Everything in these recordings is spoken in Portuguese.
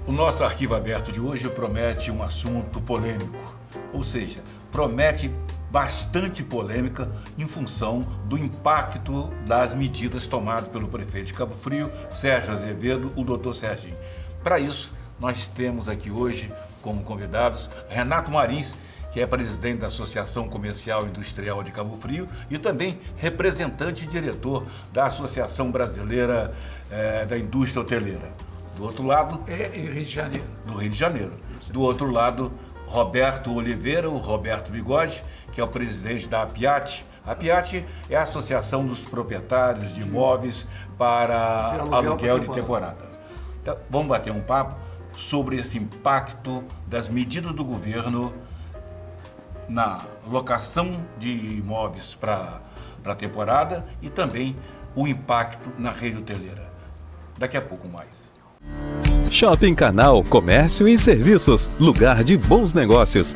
O nosso arquivo aberto de hoje promete um assunto polêmico, ou seja, promete bastante polêmica em função do impacto das medidas tomadas pelo prefeito de Cabo Frio, Sérgio Azevedo, o doutor Serginho. Para isso, nós temos aqui hoje como convidados Renato Marins, que é presidente da Associação Comercial e Industrial de Cabo Frio e também representante e diretor da Associação Brasileira da Indústria Hoteleira. Do outro lado... Rio de Janeiro. Do Rio de Janeiro. Do outro lado, Roberto Oliveira, o Roberto Bigode, que é o presidente da APIAT. A APIAT é a Associação dos Proprietários de Imóveis para Aluguel de Temporada. Então, vamos bater um papo sobre esse impacto das medidas do governo na locação de imóveis para a temporada e também o impacto na rede hoteleira. Daqui a pouco mais. Shopping Canal Comércio e Serviços, lugar de bons negócios.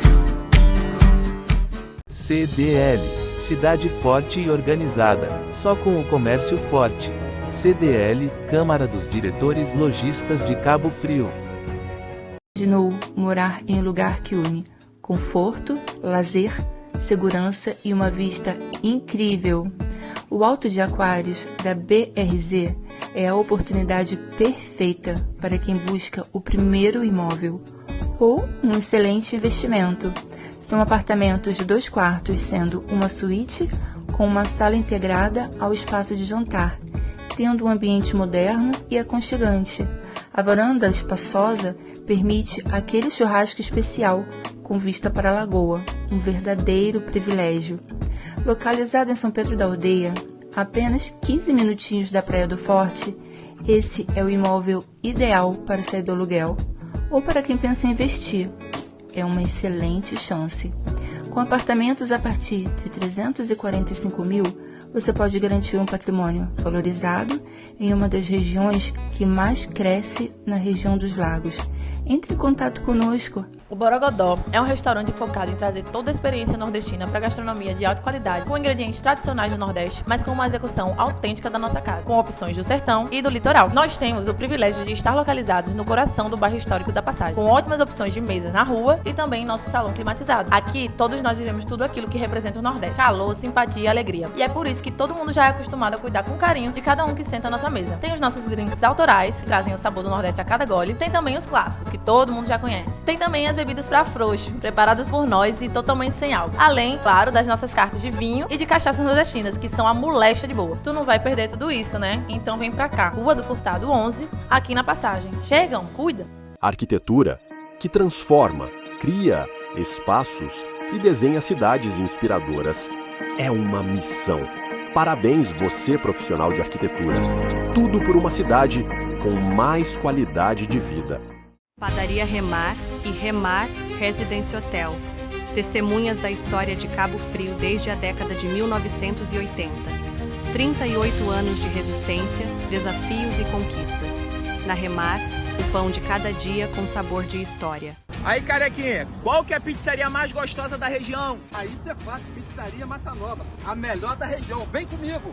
CDL, cidade forte e organizada, só com o comércio forte. CDL, Câmara dos Diretores Lojistas de Cabo Frio. Imaginou morar em um lugar que une conforto, lazer, segurança e uma vista incrível. O Alto de Aquários da BRZ é a oportunidade perfeita para quem busca o primeiro imóvel ou um excelente investimento. São apartamentos de 2 quartos, sendo uma suíte com uma sala integrada ao espaço de jantar, tendo um ambiente moderno e aconchegante. A varanda espaçosa permite aquele churrasco especial com vista para a lagoa, um verdadeiro privilégio. Localizado em São Pedro da Aldeia, a apenas 15 minutinhos da Praia do Forte, esse é o imóvel ideal para sair do aluguel ou para quem pensa em investir. É uma excelente chance. Com apartamentos a partir de 345 mil, você pode garantir um patrimônio valorizado em uma das regiões que mais cresce na região dos lagos. Entre em contato conosco. O Borogodó é um restaurante focado em trazer toda a experiência nordestina para gastronomia de alta qualidade, com ingredientes tradicionais do Nordeste, mas com uma execução autêntica da nossa casa, com opções do sertão e do litoral. Nós temos o privilégio de estar localizados no coração do bairro histórico da Passagem, com ótimas opções de mesas na rua e também em nosso salão climatizado. Aqui, todos nós vivemos tudo aquilo que representa o Nordeste: calor, simpatia e alegria. E é por isso que todo mundo já é acostumado a cuidar com carinho de cada um que senta à nossa mesa. Tem os nossos drinks autorais, que trazem o sabor do Nordeste a cada gole. Tem também os clássicos, que todo mundo já conhece. Tem também as bebidas para frouxo, preparadas por nós e totalmente sem álcool. Além, claro, das nossas cartas de vinho e de cachaças nordestinas, que são a molecha de boa. Tu não vai perder tudo isso, né? Então vem pra cá. Rua do Furtado 11, aqui na Passagem. Chegam, cuida! Arquitetura que transforma, cria espaços e desenha cidades inspiradoras. É uma missão. Parabéns, você, profissional de arquitetura. Tudo por uma cidade com mais qualidade de vida. Padaria Remar e Remar Residence Hotel. Testemunhas da história de Cabo Frio desde a década de 1980. 38 anos de resistência, desafios e conquistas. Na Remar, o pão de cada dia com sabor de história. Aí, carequinha, qual que é a pizzaria mais gostosa da região? Aí isso é fácil, Pizzaria Massa Nova, a melhor da região. Vem comigo!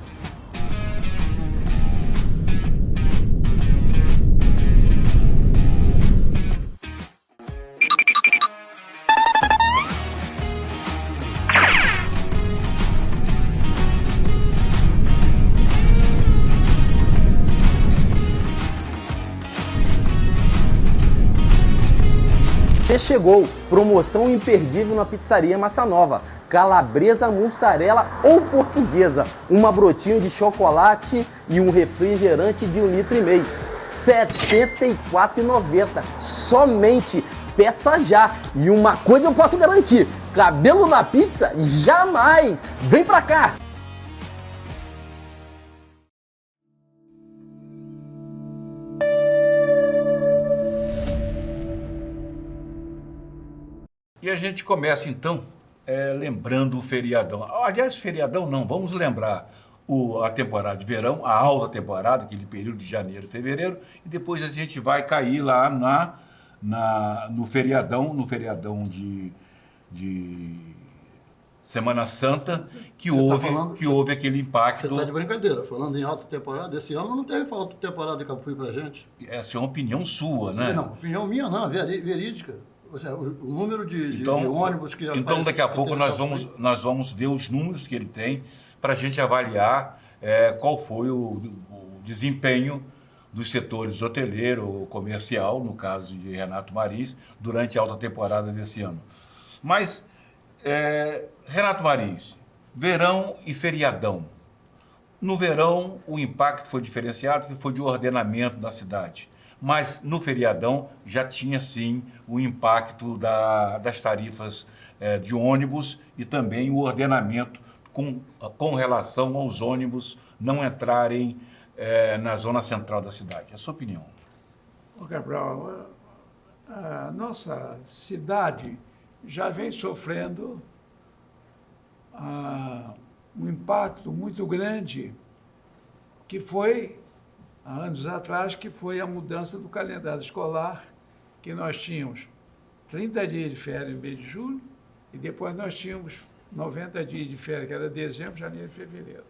Chegou, promoção imperdível na Pizzaria Massa Nova, calabresa, mussarela ou portuguesa, uma brotinho de chocolate e um refrigerante de 1,5 litro, R$ 74,90, somente. Peça já. E uma coisa eu posso garantir, cabelo na pizza, jamais. Vem pra cá. E a gente começa então lembrando o feriadão. Aliás, feriadão não, vamos lembrar a temporada de verão, a alta temporada, aquele período de janeiro, fevereiro, e depois a gente vai cair lá no feriadão Semana Santa, que houve aquele impacto. Você está de brincadeira, falando em alta temporada, esse ano não teve alta temporada de Cabo Frio para a gente. Essa é uma opinião sua, né? Não, opinião minha não, verídica. Ou seja, o número de ônibus que... Então, daqui a pouco, nós vamos ver os números que ele tem para a gente avaliar qual foi o desempenho dos setores hoteleiro, comercial, no caso de Renato Marins, durante a alta temporada desse ano. Mas... Renato Marins, verão e feriadão. No verão, o impacto foi diferenciado, que foi de ordenamento da cidade. Mas no feriadão já tinha, sim, o impacto das tarifas de ônibus e também o ordenamento com relação aos ônibus não entrarem na zona central da cidade. A sua opinião? Cabral, a nossa cidade já vem sofrendo um impacto muito grande que foi, há anos atrás, que foi a mudança do calendário escolar, que nós tínhamos 30 dias de férias no mês de julho e depois nós tínhamos 90 dias de férias, que era dezembro, janeiro e fevereiro.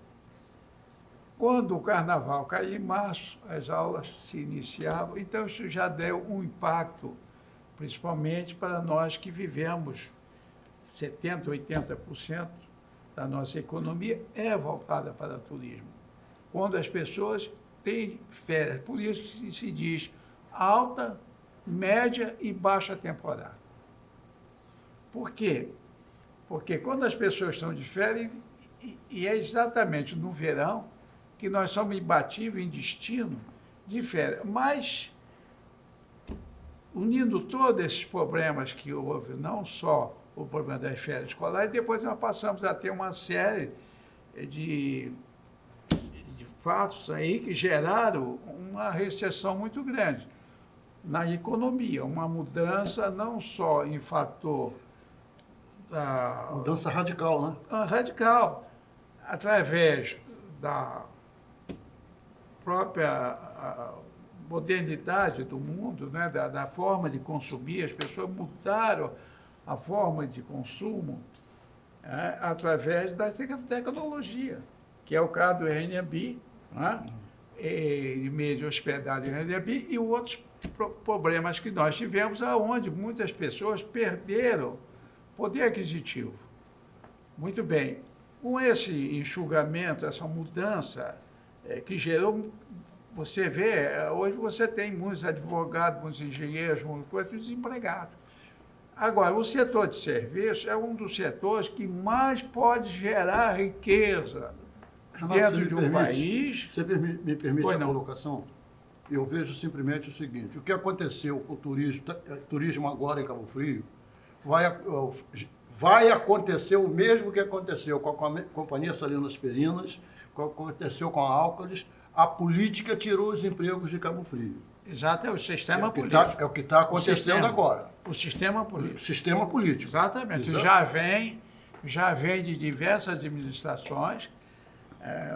Quando o carnaval caía em março, as aulas se iniciavam, então isso já deu um impacto principalmente para nós que vivemos 70%, 80% da nossa economia é voltada para o turismo. Quando as pessoas têm férias, por isso se diz alta, média e baixa temporada. Por quê? Porque quando as pessoas estão de férias, e é exatamente no verão que nós somos imbatíveis em destino de férias, mas unindo todos esses problemas que houve, não só o problema das férias escolares, depois nós passamos a ter uma série de fatos aí que geraram uma recessão muito grande na economia, uma mudança não só em fator da... Mudança radical, né? Radical, através da própria modernidade do mundo, né, da forma de consumir, as pessoas mudaram a forma de consumo através da tecnologia, que é o caso do Airbnb, né, e meio de hospedagem do Airbnb e outros problemas que nós tivemos, aonde muitas pessoas perderam poder aquisitivo. Muito bem, com esse enxugamento, essa mudança que gerou. Você vê, hoje você tem muitos advogados, muitos engenheiros, muitas coisas desempregados. Agora, o setor de serviços é um dos setores que mais pode gerar riqueza dentro de um país. Você me permite a colocação? Eu vejo simplesmente o seguinte: o que aconteceu com o turismo agora em Cabo Frio, vai acontecer o mesmo que aconteceu com a Companhia Salinas Ferinas, que aconteceu com a Álcalis. A política tirou os empregos de Cabo Frio. Exato, é o sistema político. É o que está acontecendo agora. O sistema político. O sistema político. Exatamente. Exato. Já vem de diversas administrações,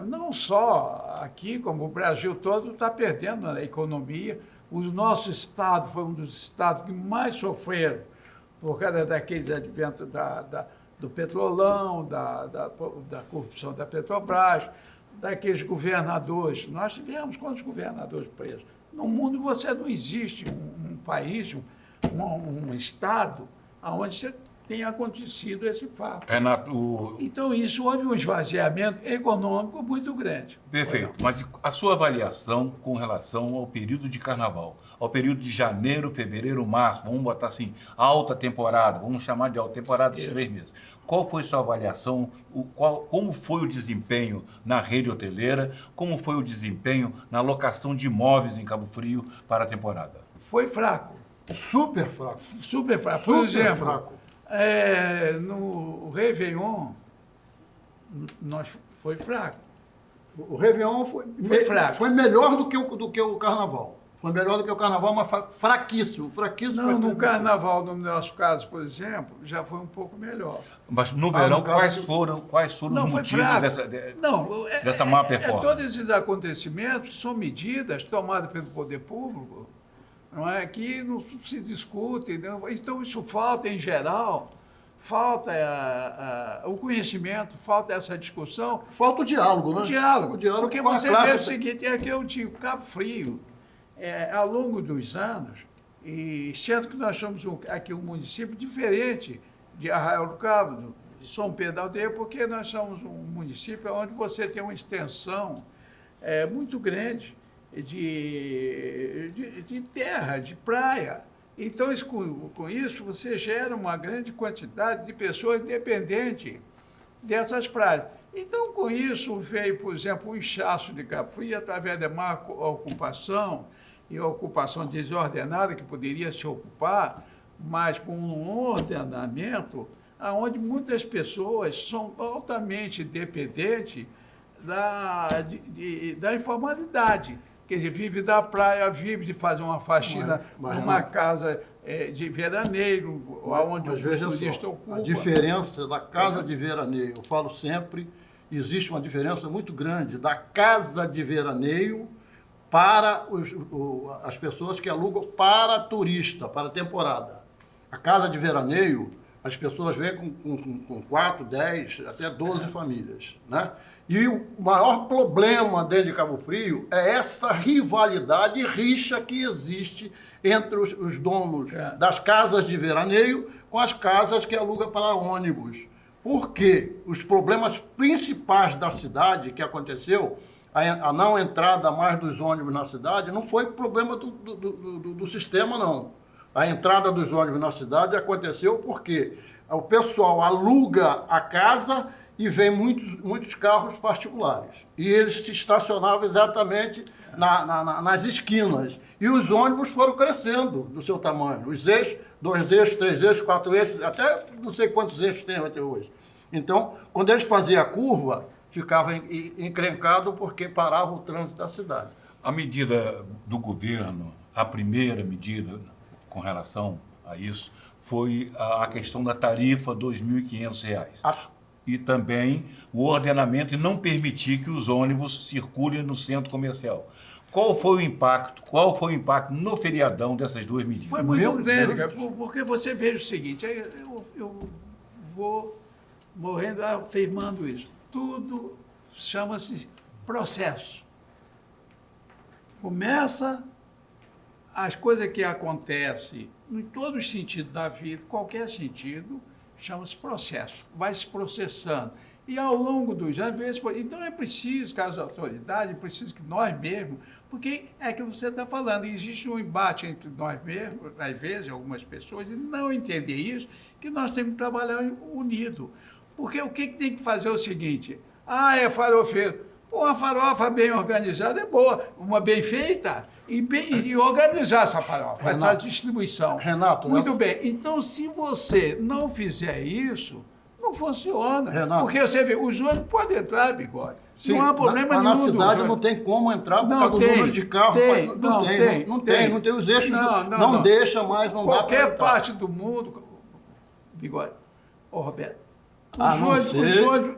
não só aqui, como o Brasil todo está perdendo a economia. O nosso estado foi um dos estados que mais sofreram por causa daqueles adventos do petrolão, da corrupção da Petrobras, daqueles governadores. Nós tivemos quantos governadores presos? No mundo você não existe um país, um estado, onde tenha acontecido esse fato. Renato... Então isso houve um esvaziamento econômico muito grande. Perfeito, mas a sua avaliação com relação ao período de carnaval, ao período de janeiro, fevereiro, março, vamos botar assim, alta temporada, vamos chamar de alta temporada esses 3 meses. Qual foi sua avaliação? Como foi o desempenho na rede hoteleira? Como foi o desempenho na locação de imóveis em Cabo Frio para a temporada? Foi fraco. Super fraco. Super fraco. Por exemplo, no Réveillon, foi fraco. O Réveillon foi fraco. Foi melhor do que o Carnaval. Foi melhor do que o Carnaval, mas fraquíssimo. Não, no Carnaval, no nosso caso, por exemplo, já foi um pouco melhor. Mas no verão, quais foram os motivos dessa má performance? Todos esses acontecimentos são medidas tomadas pelo poder público, não é, que não se discutem. Então, isso falta, em geral, falta o conhecimento, falta essa discussão. Falta o diálogo, né? O diálogo. O diálogo Porque com a você classe. vê o seguinte, é que eu digo, Cabo Frio, ao longo dos anos, e sendo que nós somos aqui um município diferente de Arraial do Cabo, de São Pedro da Aldeia, porque nós somos um município onde você tem uma extensão muito grande de terra, de praia. Então, com isso, você gera uma grande quantidade de pessoas dependentes dessas praias. Então, com isso, veio, por exemplo, o inchaço de Cabo Frio, através da má ocupação e a ocupação desordenada, que poderia se ocupar, mas com um ordenamento, onde muitas pessoas são altamente dependentes da informalidade. Quer dizer, vive da praia, vive de fazer uma faxina numa casa de veraneio, onde os turistas ocupam. A diferença da casa de veraneio, eu falo sempre, existe uma diferença muito grande da casa de veraneio para as pessoas que alugam para turista, para temporada. A casa de veraneio, as pessoas vêm com 4, 10, até 12 famílias, né? E o maior problema dentro de Cabo Frio é essa rivalidade e rixa que existe entre os donos das casas de veraneio com as casas que alugam para ônibus. Porque os problemas principais da cidade que aconteceu, a não entrada mais dos ônibus na cidade, não foi problema do sistema, não. A entrada dos ônibus na cidade aconteceu porque o pessoal aluga a casa e vem muitos carros particulares. E eles se estacionavam exatamente nas esquinas. E os ônibus foram crescendo do seu tamanho. Os eixos, 2 eixos, 3 eixos, 4 eixos, até não sei quantos eixos tem até hoje. Então, quando eles faziam a curva, ficava encrencado porque parava o trânsito da cidade. A medida do governo, a primeira medida com relação a isso, foi a questão da tarifa R$ 2.500. E também o ordenamento e não permitir que os ônibus circulem no centro comercial. Qual foi o impacto no feriadão dessas duas medidas? Foi muito grande, porque você veja o seguinte, eu vou morrendo afirmando isso. Tudo chama-se processo. Começa as coisas que acontecem em todos os sentidos da vida, qualquer sentido, chama-se processo, vai se processando. E ao longo dos anos, então é preciso que as autoridades, é preciso que nós mesmos, porque é aquilo que você está falando, existe um embate entre nós mesmos, às vezes, algumas pessoas, e não entender isso, que nós temos que trabalhar unido. Porque o que tem que fazer é o seguinte, é farofeiro. Pô, uma farofa bem organizada é boa, uma bem feita, e organizar essa farofa, essa distribuição. Renato, muito bem. Então, se você não fizer isso, não funciona. Renato, porque você vê, os ônibus podem entrar, Bigode. Sim, não há problema nenhum. Mas na cidade não tem como entrar por causa do número de carros. Não tem os eixos. Não deixa mais, não dá para entrar. Qualquer parte do mundo, Bigode, Roberto, os ônibus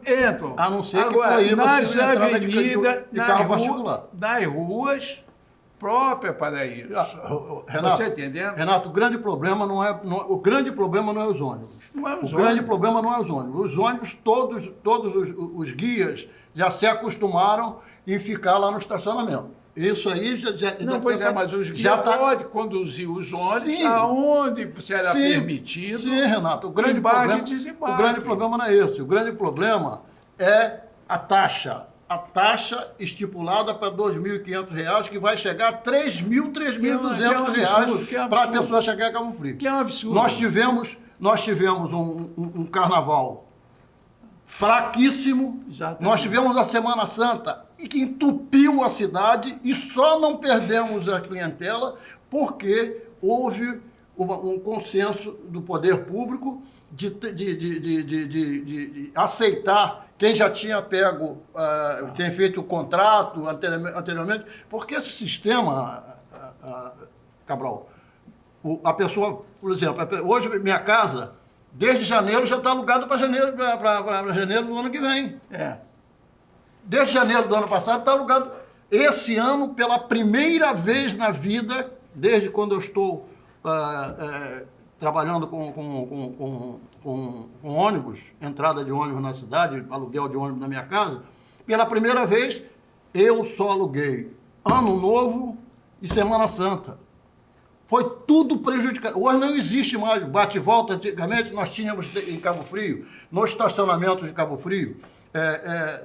entram. A não ser agora, que nas avenidas, de carro particular. Nas ruas próprias para isso. Renato, você entendendo? Renato, o grande problema não é os ônibus. O grande problema não é os ônibus. Os ônibus, todos os guias já se acostumaram em ficar lá no estacionamento. Isso aí mas os guias podem conduzir os ônibus aonde será permitido. Sim, Renato. O grande problema não é esse. O grande problema é a taxa. A taxa estipulada para R$ 2.500, que vai chegar a R$ 3.200 para a pessoa chegar a Cabo Frio. Que é um absurdo. Nós tivemos um carnaval fraquíssimo. Exatamente. Nós tivemos a Semana Santa e que entupiu a cidade e só não perdemos a clientela porque houve um consenso do poder público de aceitar quem já tinha pego, quem feito o contrato anteriormente, porque esse sistema, Cabral, a pessoa, por exemplo, hoje minha casa, desde janeiro já está alugada para janeiro do ano que vem. Desde janeiro do ano passado está alugado. Esse ano, pela primeira vez na vida, desde quando eu estou trabalhando com com ônibus, entrada de ônibus na cidade, aluguel de ônibus na minha casa, pela primeira vez eu só aluguei Ano Novo e Semana Santa. Foi tudo prejudicado. Hoje não existe mais bate e volta. Antigamente nós tínhamos em Cabo Frio, no estacionamento de Cabo Frio,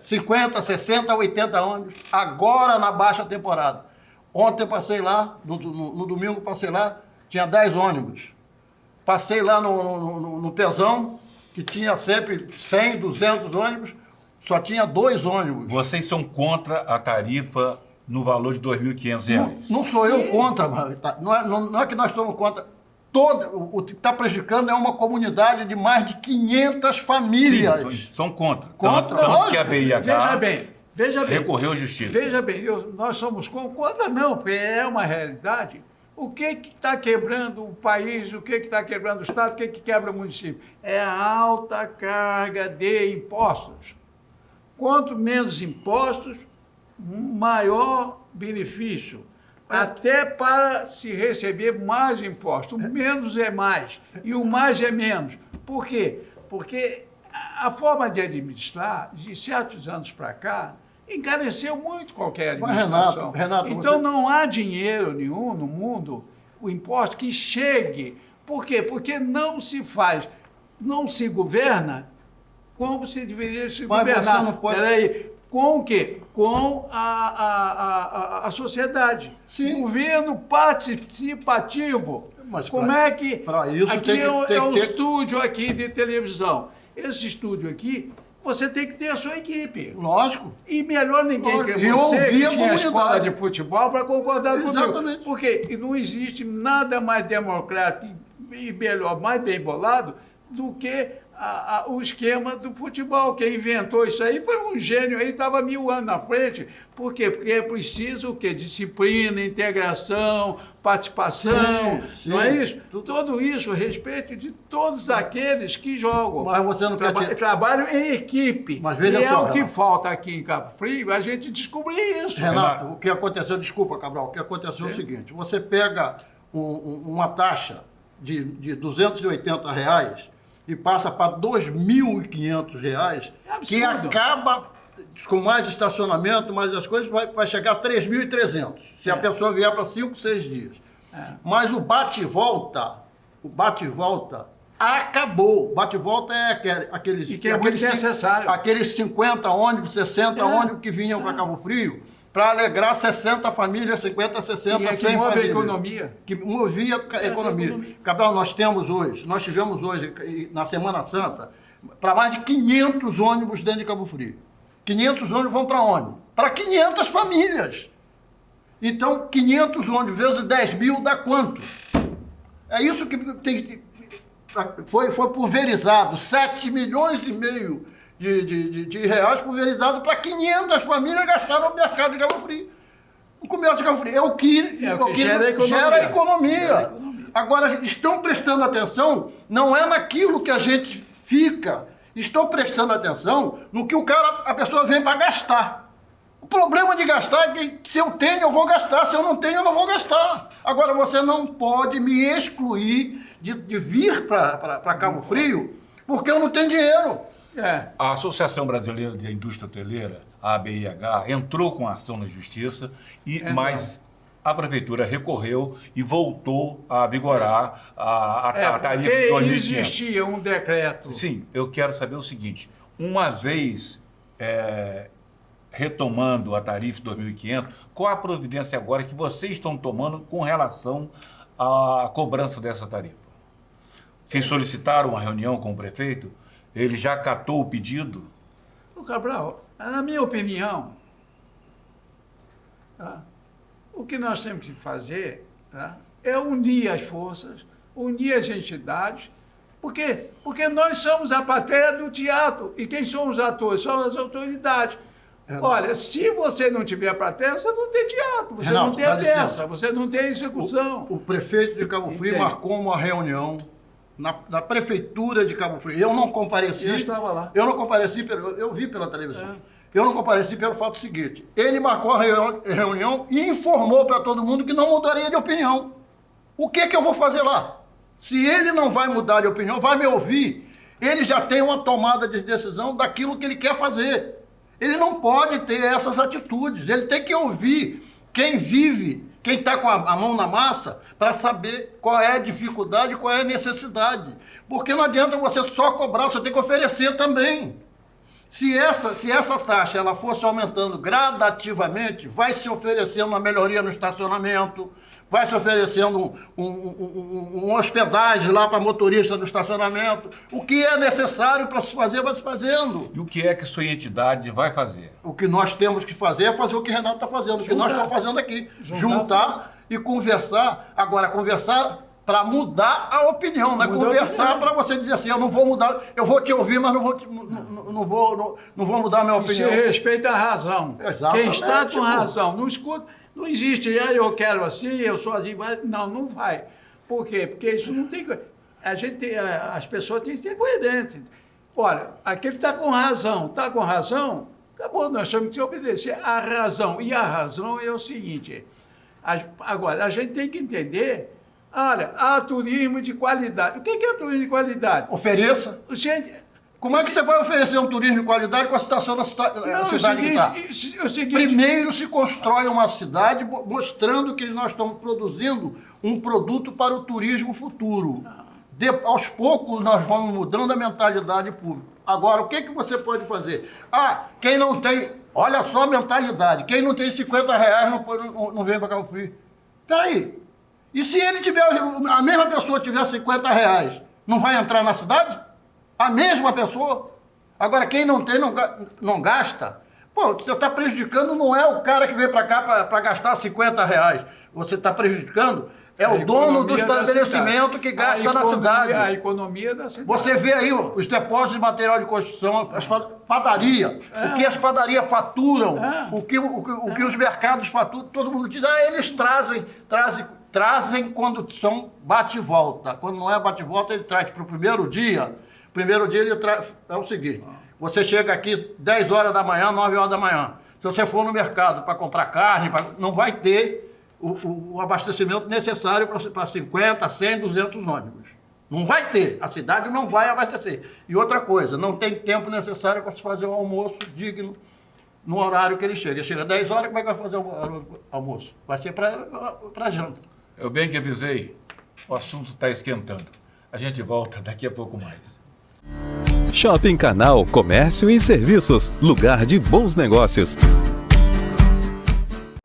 50, 60, 80 ônibus, agora na baixa temporada. Ontem eu passei lá, no domingo passei lá, tinha 10 ônibus. Passei lá no Pezão, que tinha sempre 100, 200 ônibus, só tinha 2 ônibus. Vocês são contra a tarifa no valor de R$ 2.500? Não sou eu contra, não é que nós estamos contra. O que está prejudicando é uma comunidade de mais de 500 famílias. Sim, são contra. Contra, tanto que a BIH veja bem, recorreu à justiça. Veja bem, nós somos contra não, porque é uma realidade. O que está quebrando o país, o que está quebrando o Estado, o que quebra o município? É a alta carga de impostos. Quanto menos impostos, maior benefício. Até para se receber mais impostos. O menos é mais e o mais é menos. Por quê? Porque a forma de administrar, de certos anos para cá, encareceu muito qualquer administração. Mas, Renato, então não há dinheiro nenhum no mundo, o imposto, que chegue. Por quê? Porque não se faz, não se governa como se deveria se governar. Você não pode... Peraí. Com o quê? Com a sociedade. Sim. Governo participativo. Mas como é que... Para isso aqui é um estúdio aqui de televisão. Esse estúdio aqui, você tem que ter a sua equipe. Lógico. E melhor ninguém que eu você, que a tinha a escola comunidade de futebol, para concordar comigo. Exatamente. Porque não existe nada mais democrático e melhor, mais bem bolado do que o esquema do futebol. Quem inventou isso aí foi um gênio aí, estava 1000 anos na frente. Por quê? Porque é preciso o quê? Disciplina, integração, participação, sim. Não é isso? Tudo isso a respeito de todos aqueles que jogam. Mas você não trabalham em equipe. Mas veja e só, é o que Renato. falta aqui em Cabo Frio, a gente descobrir isso. Renato, o que aconteceu, desculpa, Cabral, o que aconteceu é o seguinte, você pega uma taxa de R$280 e passa para R$2.500, que acaba com mais estacionamento, mais as coisas, vai chegar a 3.300, se a pessoa vier para 5, 6 dias. Mas o bate-volta acabou. O bate-volta é aqueles... E que é muito necessário. Aqueles 50 ônibus, 60 ônibus que vinham para Cabo Frio, para alegrar 60 famílias, 50, 60, e 100 que move famílias. A economia. Que movia a economia. Cabral, nós tivemos hoje, na Semana Santa, para mais de 500 ônibus dentro de Cabo Frio. 500 ônibus vão para onde? Para 500 famílias. Então, 500 ônibus vezes 10 mil dá quanto? É isso que tem... Foi pulverizado, 7 milhões e meio de reais pulverizado para 500 famílias gastaram no mercado de Cabo Frio. O comércio de Cabo Frio é o que gera a economia. Agora, estão prestando atenção, não é naquilo que a gente fica, estão prestando atenção no que a pessoa vem para gastar. O problema de gastar é que se eu tenho, eu vou gastar, se eu não tenho, eu não vou gastar. Agora, você não pode me excluir de vir para Cabo Frio porque eu não tenho dinheiro. A Associação Brasileira de Indústria Hoteleira, a ABIH, entrou com ação na justiça, mas a prefeitura recorreu e voltou a vigorar a tarifa de 2.500. Existia um decreto. Sim, eu quero saber o seguinte, uma vez retomando a tarifa de 2.500, qual a providência agora que vocês estão tomando com relação à cobrança dessa tarifa? Vocês solicitaram uma reunião com o prefeito? Ele já acatou o pedido? O Cabral, na minha opinião, o que nós temos que fazer é unir as forças, unir as entidades. Por quê? Porque nós somos a plateia do teatro. E quem são os atores? São as autoridades. Olha, se você não tiver plateia, você não tem teatro, você não tem a peça, você não tem execução. O prefeito de Cabo Frio marcou uma reunião na prefeitura de Cabo Frio. Eu não compareci. Eu estava lá. Eu não compareci, eu vi pela televisão. Eu não compareci pelo fato seguinte. Ele marcou a reunião e informou para todo mundo que não mudaria de opinião. O que eu vou fazer lá? Se ele não vai mudar de opinião, vai me ouvir. Ele já tem uma tomada de decisão daquilo que ele quer fazer. Ele não pode ter essas atitudes. Ele tem que ouvir quem vive, quem está com a mão na massa, para saber qual é a dificuldade, qual é a necessidade. Porque não adianta você só cobrar, você tem que oferecer também. Se essa taxa ela fosse aumentando gradativamente, vai se oferecendo uma melhoria no estacionamento, vai se oferecendo uma hospedagem lá para motorista no estacionamento. O que é necessário para se fazer, vai se fazendo. E o que é que sua entidade vai fazer? O que nós temos que fazer é fazer o que o Renato está fazendo, o que nós estamos fazendo aqui. Juntar e conversar. Agora, conversar para mudar a opinião, não é conversar para você dizer assim, eu não vou mudar, eu vou te ouvir, mas não vou mudar a minha opinião. Se respeita a razão. Exatamente. Quem está com razão, não escuta, não existe, eu quero assim, eu sou assim, não vai. Por quê? Porque isso não tem... As pessoas têm que ser coerentes. Olha, aquele está com razão, acabou, nós temos que se obedecer à razão. E a razão é o seguinte, agora, a gente tem que entender... Olha, há turismo de qualidade. O que é turismo de qualidade? Ofereça. Gente, como é que você vai oferecer um turismo de qualidade com a situação da cidade que está? Primeiro se constrói uma cidade mostrando que nós estamos produzindo um produto para o turismo futuro. Aos poucos nós vamos mudando a mentalidade pública. Agora, o que você pode fazer? Quem não tem... Olha só a mentalidade. Quem não tem R$50 não vem para Cabo Frio. Peraí. E se a mesma pessoa tiver R$50, não vai entrar na cidade? A mesma pessoa? Agora, quem não tem, não gasta. Pô, você está prejudicando, não é o cara que veio para cá para gastar R$50. Você está prejudicando, o dono do estabelecimento que gasta na cidade. A economia da cidade. Você vê aí os depósitos de material de construção, as padarias, o que as padarias faturam, o que os mercados faturam, todo mundo diz, eles trazem quando são bate-volta. Quando não é bate-volta, ele traz para o primeiro dia. Primeiro dia ele traz... É o seguinte, você chega aqui 10 horas da manhã, 9 horas da manhã. Se você for no mercado para comprar carne, não vai ter o abastecimento necessário para 50, 100, 200 ônibus. Não vai ter. A cidade não vai abastecer. E outra coisa, não tem tempo necessário para se fazer um almoço digno no horário que ele chega. Ele chega 10 horas, como é que vai fazer o almoço? Vai ser para janta. Eu bem que avisei, o assunto está esquentando. A gente volta daqui a pouco mais. Shopping Canal Comércio e Serviços, lugar de bons negócios.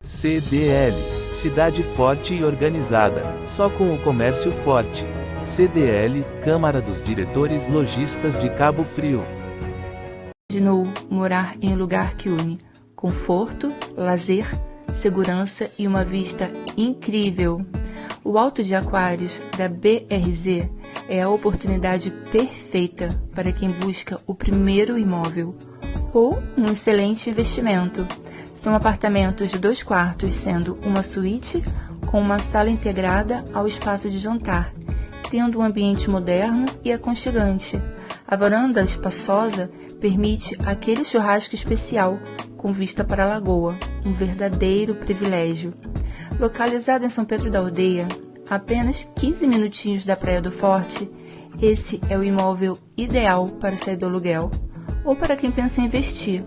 CDL, cidade forte e organizada, só com o comércio forte. CDL, Câmara dos Diretores Lojistas de Cabo Frio. Imaginou morar em um lugar que une conforto, lazer, segurança e uma vista incrível. O Alto de Aquários da BRZ é a oportunidade perfeita para quem busca o primeiro imóvel ou um excelente investimento. São apartamentos de 2 quartos, sendo uma suíte com uma sala integrada ao espaço de jantar, tendo um ambiente moderno e aconchegante. A varanda espaçosa permite aquele churrasco especial com vista para a lagoa, um verdadeiro privilégio. Localizado em São Pedro da Aldeia, a apenas 15 minutinhos da Praia do Forte, esse é o imóvel ideal para sair do aluguel ou para quem pensa em investir.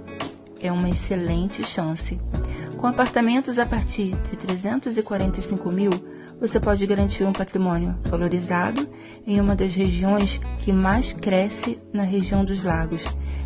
É uma excelente chance. Com apartamentos a partir de 345 mil, você pode garantir um patrimônio valorizado em uma das regiões que mais cresce na região dos lagos.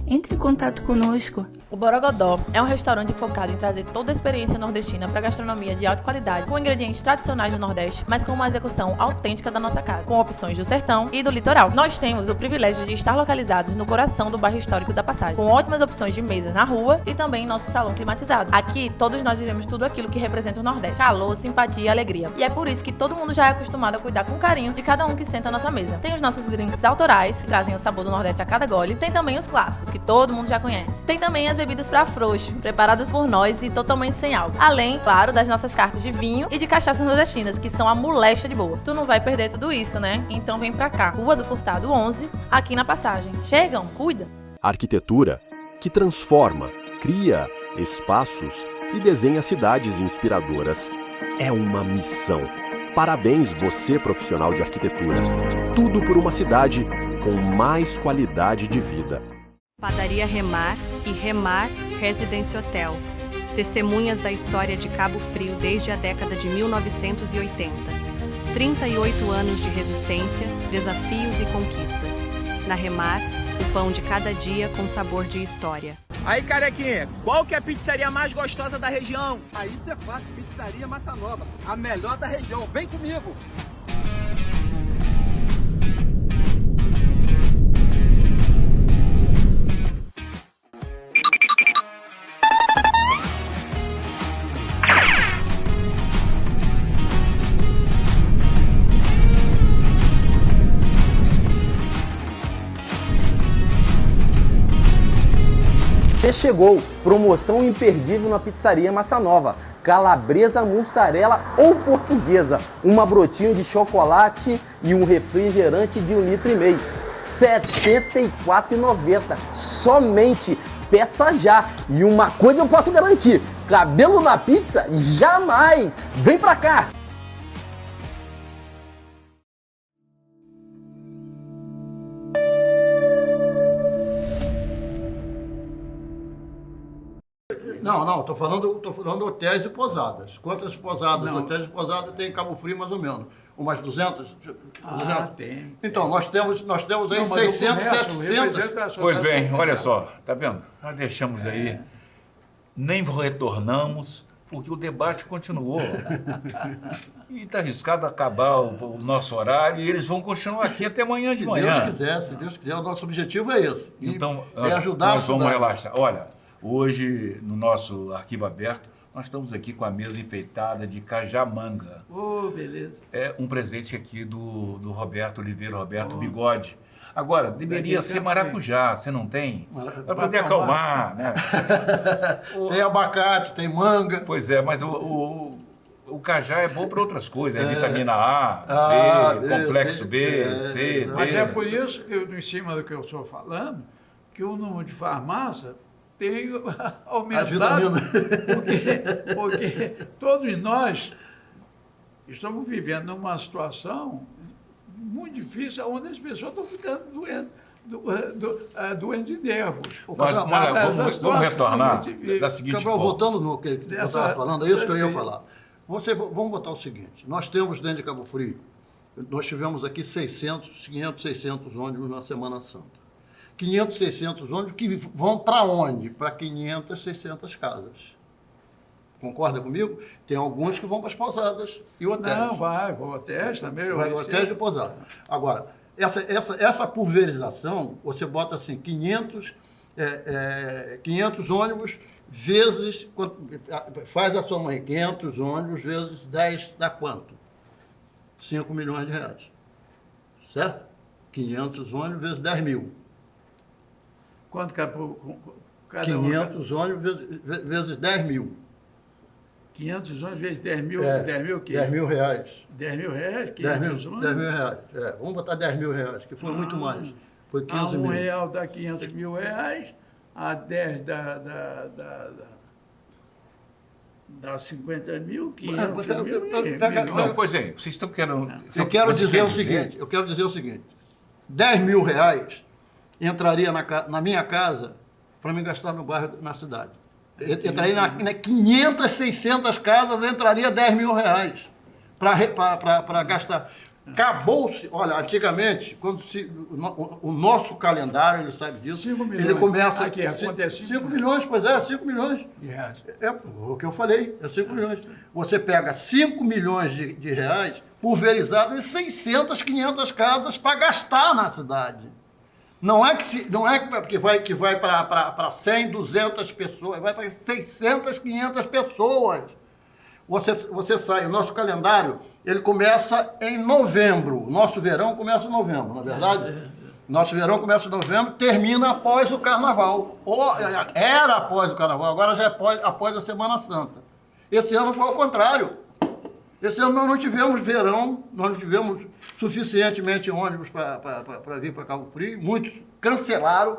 Entre em contato conosco. O Borogodó é um restaurante focado em trazer toda a experiência nordestina para gastronomia de alta qualidade, com ingredientes tradicionais do Nordeste, mas com uma execução autêntica da nossa casa, com opções do sertão e do litoral. Nós temos o privilégio de estar localizados no coração do bairro histórico da Passagem, com ótimas opções de mesas na rua e também em nosso salão climatizado. Aqui, todos nós vivemos tudo aquilo que representa o Nordeste: calor, simpatia e alegria. E é por isso que todo mundo já é acostumado a cuidar com carinho de cada um que senta à nossa mesa. Tem os nossos drinks autorais, que trazem o sabor do Nordeste a cada gole. Tem também os clássicos, que todo mundo já conhece. Tem também as bebidas para frouxo, preparadas por nós e totalmente sem álcool. Além, claro, das nossas cartas de vinho e de cachaças nordestinas, que são a molecha de boa. Tu não vai perder tudo isso, né? Então vem pra cá. Rua do Furtado 11, aqui na Passagem. Chegam, cuida! Arquitetura que transforma, cria espaços e desenha cidades inspiradoras. É uma missão. Parabéns, você, profissional de arquitetura. Tudo por uma cidade com mais qualidade de vida. Padaria Remar e Remar Residence Hotel. Testemunhas da história de Cabo Frio desde a década de 1980. 38 anos de resistência, desafios e conquistas. Na Remar, o pão de cada dia com sabor de história. Aí, carequinha, qual que é a pizzaria mais gostosa da região? Aí isso é fácil, Pizzaria Massa Nova, a melhor da região. Vem comigo! Chegou, promoção imperdível na Pizzaria Massa Nova, calabresa, mussarela ou portuguesa, uma brotinho de chocolate e um refrigerante de 1,5 litro, R$ 74,90, somente, peça já. E uma coisa eu posso garantir, cabelo na pizza, jamais, vem pra cá! Não, estou falando hotéis e pousadas. Quantas pousadas, Não. hotéis e pousadas tem em Cabo Frio, mais ou menos? Umas 200? 200? Tem. Então, nós temos aí 600, 700. Pois bem, olha só, tá vendo? Nós deixamos aí, nem retornamos, porque o debate continuou. E está arriscado acabar o nosso horário e eles vão continuar aqui até amanhã de manhã. Se Deus quiser, o nosso objetivo é esse. Então, é ajudar nós a vamos cidade. relaxar. Olha, hoje, no nosso arquivo aberto, nós estamos aqui com a mesa enfeitada de cajamanga. Beleza. É um presente aqui do Roberto Oliveira, Roberto Bigode. Agora, deveria ser maracujá, você não tem? Para poder acalmar, né? Tem abacate, tem manga. Pois é, mas o cajá é bom para outras coisas, vitamina A, B, complexo B, C, D. Mas é por isso que, em cima do que eu estou falando, que o número de farmácia tem aumentado, porque todos nós estamos vivendo numa situação muito difícil, onde as pessoas estão ficando doentes de nervos. Vamos retornar da seguinte Cabral, forma. voltando no que eu estava falando, é isso que eu ia falar. Vamos botar o seguinte, nós temos dentro de Cabo Frio, nós tivemos aqui 500, 600 ônibus na Semana Santa. 500, 600 ônibus que vão para onde? Para 500, 600 casas. Concorda comigo? Tem alguns que vão para as pousadas e hotéis. Não, vai para hotéis também. Vai hotéis e pousadas. Agora, essa pulverização, você bota assim, 500 ônibus vezes, faz a soma aí, 500 ônibus vezes 10 dá quanto? 5 milhões de reais. Certo? 500 ônibus vezes 10 mil. Quanto cada 500 ônibus vezes 10 mil. 500 ônibus vezes 10 mil, 10 mil o quê? 10 mil reais. 10 mil reais? 10 mil reais. Vamos botar 10 mil reais, que foi muito mais. Foi 15 mil. R$1 dá 500 mil reais, a 10 dá 50 mil, 500 mil. Não, pois é, vocês estão querendo... Eu quero dizer o seguinte, 10 mil reais entraria na minha casa para me gastar no bairro, na cidade. Entraria na 500, 600 casas, entraria 10 mil reais para gastar. Acabou-se, olha, antigamente, quando o nosso calendário, ele sabe disso, 5 milhões. ele começa... Aqui, acontece 5 milhões, pois é, 5 milhões. De reais. É o que eu falei, é 5 milhões. Você pega 5 milhões de reais pulverizados em 600, 500 casas para gastar na cidade. Não é que vai para 100, 200 pessoas, vai para 600, 500 pessoas. Você sai, o nosso calendário, ele começa em novembro. O nosso verão começa em novembro, não é verdade? Nosso verão começa em novembro, termina após o Carnaval. Era após o Carnaval, agora já é após a Semana Santa. Esse ano foi ao contrário. Esse ano nós não tivemos verão, nós não tivemos suficientemente ônibus para vir para Cabo Frio, muitos cancelaram.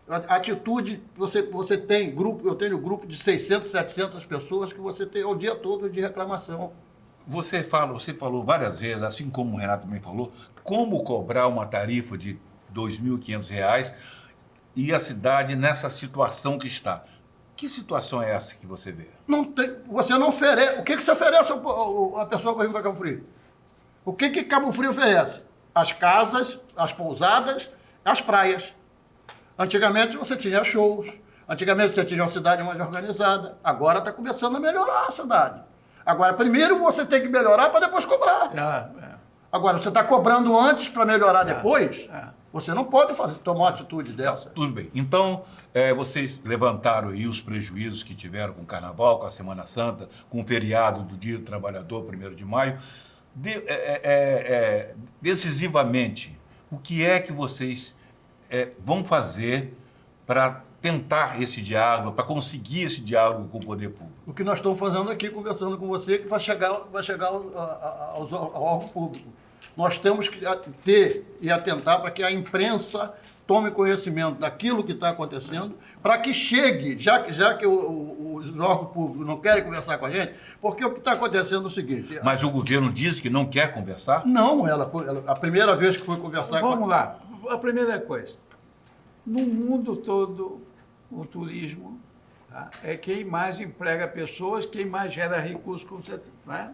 A atitude, você tem grupo, eu tenho grupo de 600, 700 pessoas que você tem o dia todo de reclamação. Você falou várias vezes, assim como o Renato também falou, como cobrar uma tarifa de R$ 2.500, e a cidade nessa situação que está. Que situação é essa que você vê? Não tem, você não oferece. O que você oferece a pessoa para vir para Cabo Frio? O que Cabo Frio oferece? As casas, as pousadas, as praias. Antigamente você tinha shows, antigamente você tinha uma cidade mais organizada. Agora está começando a melhorar a cidade. Agora, primeiro você tem que melhorar para depois cobrar. Agora, você está cobrando antes para melhorar depois? Você não pode tomar uma atitude dessa. Tudo bem. Então, vocês levantaram aí os prejuízos que tiveram com o Carnaval, com a Semana Santa, com o feriado do Dia do Trabalhador, 1º de maio. Decisivamente, o que é que vocês vão fazer para tentar esse diálogo, para conseguir esse diálogo com o poder público? O que nós estamos fazendo aqui, conversando com você, que vai chegar ao órgão público. Nós temos que ter e atentar para que a imprensa tome conhecimento daquilo que está acontecendo, para que chegue, já que os órgãos públicos não querem conversar com a gente, porque o que está acontecendo é o seguinte... Mas o governo diz que não quer conversar? Não, a primeira vez que foi conversar Vamos lá. A primeira coisa, no mundo todo, o turismo é quem mais emprega pessoas, quem mais gera recursos, como você...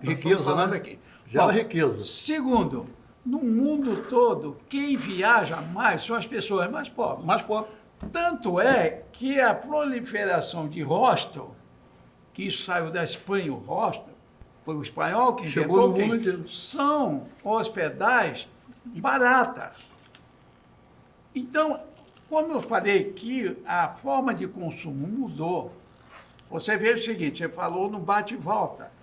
Riqueza, né? Aqui. Gera riqueza. Segundo, no mundo todo, quem viaja mais são as pessoas mais pobres. Mais pobres. Tanto é que a proliferação de hostel, que isso saiu da Espanha, o hostel, foi o espanhol que chegou no mundo inteiro. São hospedagens baratas. Então, como eu falei que a forma de consumo mudou, você vê o seguinte, você falou no bate e volta.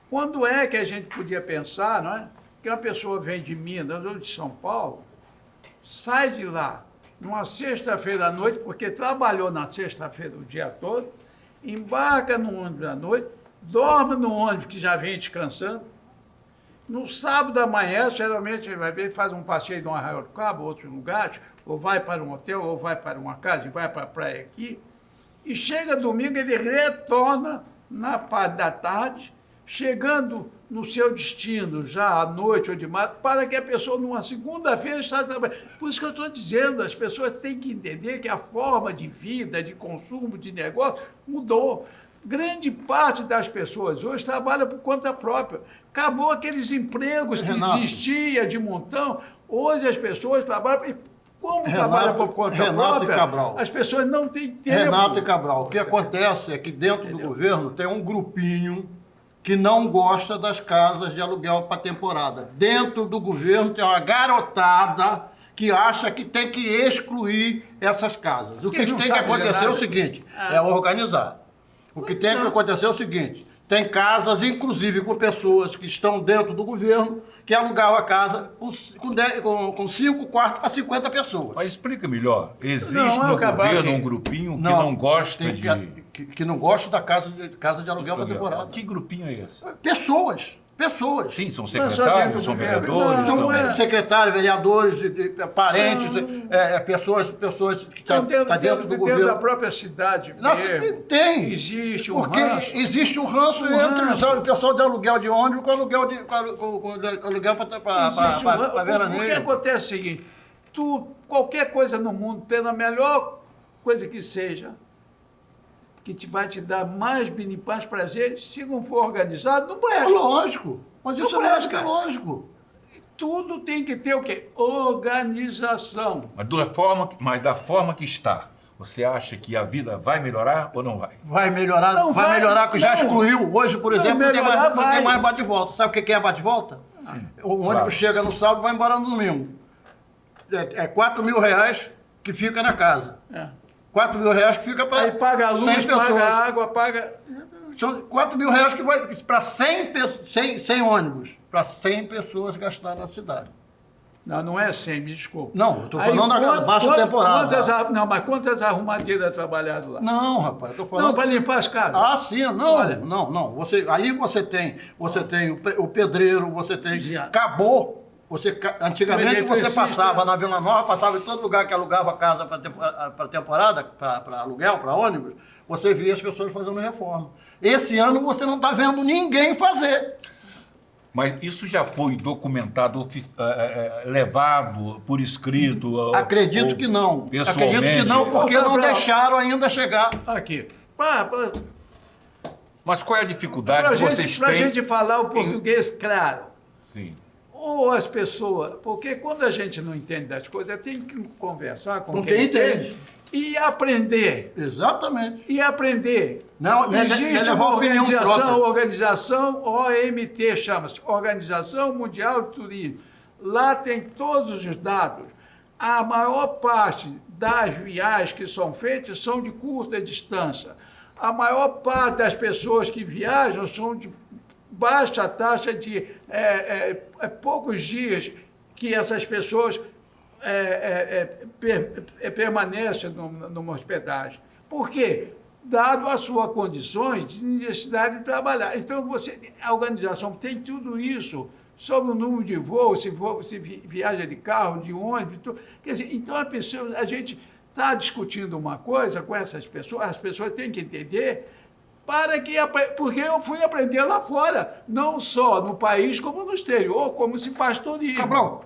Quando é que a gente podia pensar, não é? Que uma pessoa vem de Minas ou de São Paulo, sai de lá numa sexta-feira à noite, porque trabalhou na sexta-feira o dia todo, embarca no ônibus à noite, dorme no ônibus que já vem descansando, no sábado à manhã, geralmente ele vai ver, faz um passeio de um Arraial do Cabo, outros lugares, ou vai para um hotel, ou vai para uma casa, e vai para a praia aqui, e chega domingo, ele retorna na parte da tarde, chegando no seu destino, já à noite ou de manhã, para que a pessoa, numa segunda-feira, está trabalhando. Por isso que eu estou dizendo, as pessoas têm que entender que a forma de vida, de consumo, de negócio, mudou. Grande parte das pessoas hoje trabalha por conta própria. Acabou aqueles empregos que existiam de montão, hoje as pessoas trabalham... Como trabalha por conta própria, Cabral. As pessoas não têm tempo. Renato e Cabral, o que acontece é que dentro do governo tem um grupinho que não gosta das casas de aluguel para temporada. Dentro do governo tem uma garotada que acha que tem que excluir essas casas. O que tem que acontecer é o seguinte, é organizar. O que tem que acontecer é o seguinte, tem casas, inclusive com pessoas que estão dentro do governo, que alugavam a casa com 5 quartos para 50 pessoas. Mas explica melhor. Existe no governo um grupinho que não gosta que não gosta da casa de aluguel para temporada. Que grupinho é esse? Pessoas. Sim, são secretários, são vereadores. Não, secretários, vereadores, parentes, pessoas que estão dentro do governo. Dentro da própria cidade mesmo, tem. Existe um ranço. Porque existe um ranço entre o pessoal de aluguel de ônibus com aluguel para veraneio. O que acontece é o seguinte, qualquer coisa no mundo, pela melhor coisa que seja, que vai te dar mais bem e mais prazer, se não for organizado, não presta. Lógico, mas isso é lógico. Tudo tem que ter o quê? Organização. Mas da forma que está, você acha que a vida vai melhorar ou não vai? Vai melhorar, vai melhorar, que já excluiu. Hoje, por exemplo, não tem mais bate-volta. Sabe o que é bate-volta? O ônibus chega no sábado e vai embora no domingo. É R$4.000 que fica na casa. R$4.000 que fica para 100 pessoas. Aí paga a luz, paga a água, paga... São R$4.000 que vai para 100 ônibus, para 100 pessoas gastar na cidade. Não é 100, me desculpa. Não, eu estou falando da baixa temporada. Mas quantas arrumadeiras trabalharam lá? Não, rapaz, eu estou falando... Não, para limpar as casas. Ah, sim, não. Aí você tem o pedreiro, você tem... Acabou. Antigamente você passava na Vila Nova, passava em todo lugar que alugava casa para temporada, para aluguel, para ônibus, você via as pessoas fazendo reforma. Esse ano você não está vendo ninguém fazer. Mas isso já foi documentado, levado por escrito? Acredito que não. Acredito que não, porque não deixaram ainda chegar. Aqui. Mas qual é a dificuldade que vocês têm? Para a gente falar o português claro. Sim. Ou as pessoas... Porque quando a gente não entende das coisas, tem que conversar com quem entende. E aprender. Exatamente. E aprender. Não existe uma organização OMT, chama-se Organização Mundial de Turismo. Lá tem todos os dados. A maior parte das viagens que são feitas são de curta distância. A maior parte das pessoas que viajam são de baixa taxa de poucos dias que essas pessoas permanecem numa hospedagem. Por quê? Dado as suas condições de necessidade de trabalhar. Então, a organização tem tudo isso sobre o número de voos, se viaja de carro, de ônibus. Quer dizer, então a gente está discutindo uma coisa com essas pessoas, as pessoas têm que entender, porque eu fui aprender lá fora, não só no país, como no exterior, como se faz turismo. Cabral,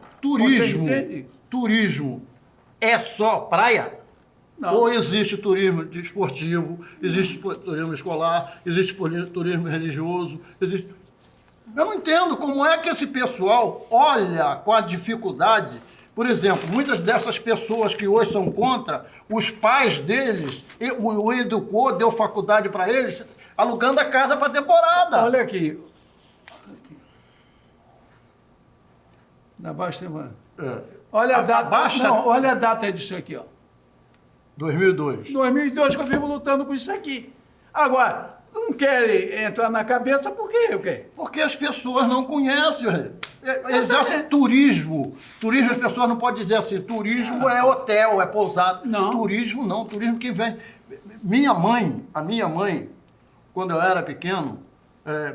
turismo é só praia? Não. Ou existe turismo esportivo, existe turismo escolar, existe turismo religioso, existe... Eu não entendo como é que esse pessoal olha com a dificuldade. Por exemplo, muitas dessas pessoas que hoje são contra, os pais deles, o educou, deu faculdade para eles, alugando a casa para temporada. Olha aqui. Na Baixa tem uma... Olha a data. Olha a data disso aqui, ó. 2002. 2002 que eu vivo lutando com isso aqui. Agora, não querem entrar na cabeça por quê? O quê? Porque as pessoas não conhecem. Existe turismo. Turismo, as pessoas não podem dizer assim, turismo é hotel, é pousada. Não. Turismo não, turismo que vem. A minha mãe, quando eu era pequeno,